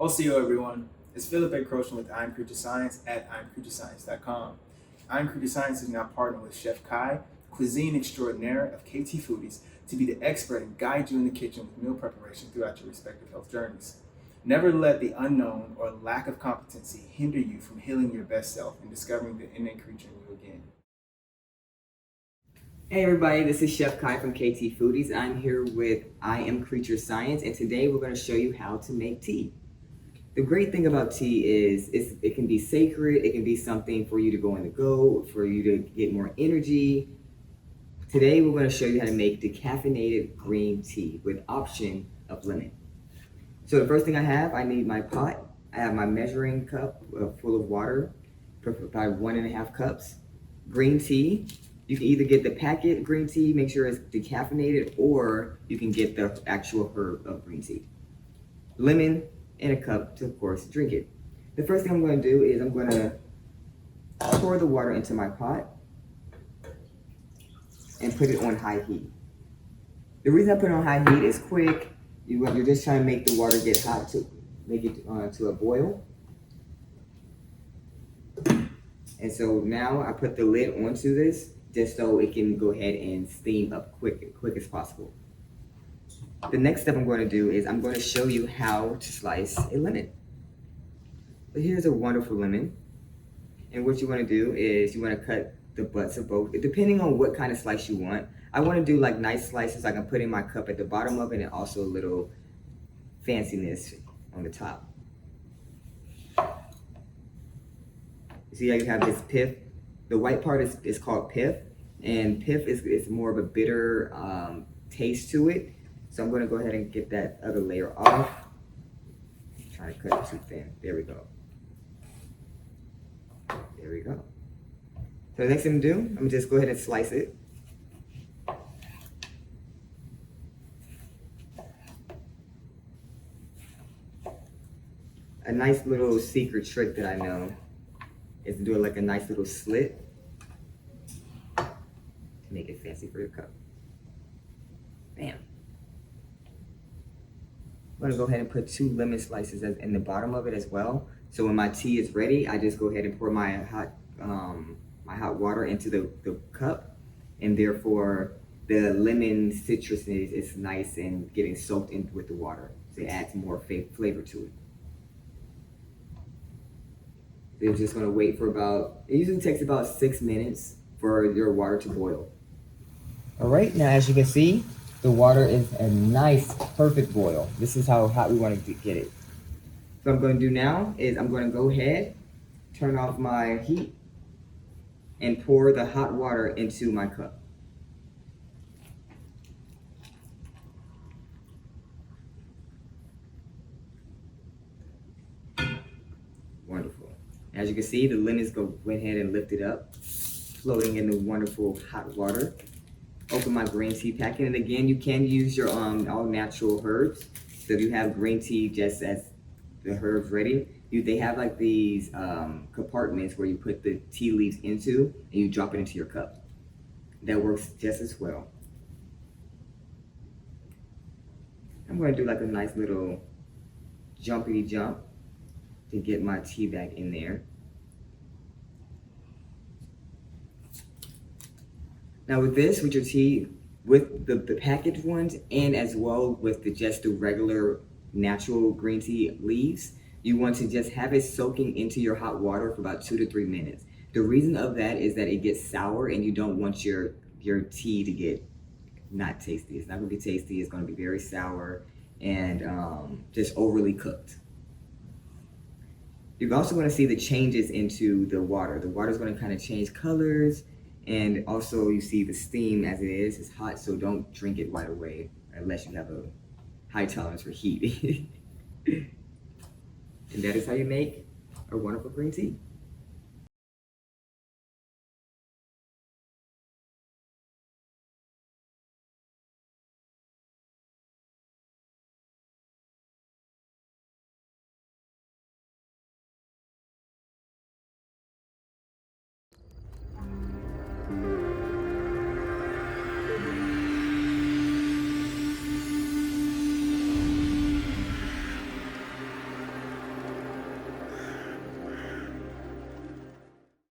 OCO everyone, it's Philip encroaching with iamCREATUREscience at iamCREATUREscience.com. iamCREATUREscience is now partnered with Chef Khai, cuisine extraordinaire of KT Foodies, to be the expert and guide you in the kitchen with meal preparation throughout your respective health journeys. Never let the unknown or lack of competency hinder you from healing your best self and discovering the innate creature in you again. Hey everybody, this is Chef Khai from KT Foodies. I'm here with iamCREATUREscience, and today we're going to show you how to make tea. The great thing about tea is it can be sacred, it can be something for you to go on the go, for you to get more energy. Today we're going to show you how to make decaffeinated green tea with option of lemon. So the first thing I need my pot. I have my measuring cup full of water, about 1.5 cups. Green tea. You can either get the packet green tea, make sure it's decaffeinated, or you can get the actual herb of green tea. Lemon in a cup to, of course, drink it. The first thing I'm going to do is I'm going to pour the water into my pot and put it on high heat. The reason I put it on high heat is quick. You're just trying to make the water get hot to make it to a boil. And so now I put the lid onto this just so it can go ahead and steam up quick as possible. The next step I'm going to do is I'm going to show you how to slice a lemon. So here's a wonderful lemon. And what you want to do is you want to cut the butts of both, depending on what kind of slice you want. I want to do like nice slices I can put in my cup at the bottom of it, and also a little fanciness on the top. You see how you have this pith? The white part is called pith, and pith is more of a bitter taste to it. So I'm going to go ahead and get that other layer off. I'm trying to cut it too thin. There we go. There we go. So the next thing to do, I'm going to just go ahead and slice it. A nice little secret trick that I know is to do it like a nice little slit to make it fancy for your cup. Bam. I'm going to go ahead and put 2 lemon slices in the bottom of it as well. So when my tea is ready, I just go ahead and pour my hot water into the cup, and therefore the lemon citrus is nice and getting soaked in with the water. So it adds more flavor to it. They're just going to wait for it usually takes about 6 minutes for your water to boil. All right, now as you can see, the water is a nice, perfect boil. This is how hot we want to get it. So what I'm going to do now is I'm going to go ahead, turn off my heat, and pour the hot water into my cup. Wonderful. As you can see, the lemons went ahead and lifted up, floating in the wonderful hot water. Open my green tea packet, and again, you can use your all natural herbs. So if you have green tea just as the herbs ready, they have like these compartments where you put the tea leaves into and you drop it into your cup. That works just as well. I'm going to do like a nice little jumpity jump to get my tea bag in there. Now with your tea, with the packaged ones, and as well with just the regular natural green tea leaves, you want to just have it soaking into your hot water for about 2 to 3 minutes. The reason of that is that it gets sour, and you don't want your tea to get not tasty. It's not going to be tasty. It's going to be very sour and just overly cooked. You're also going to see the changes into the water. The water is going to kind of change colors. And also you see the steam as it is. It's hot, so don't drink it right away unless you have a high tolerance for heat. And that is how you make a wonderful green tea.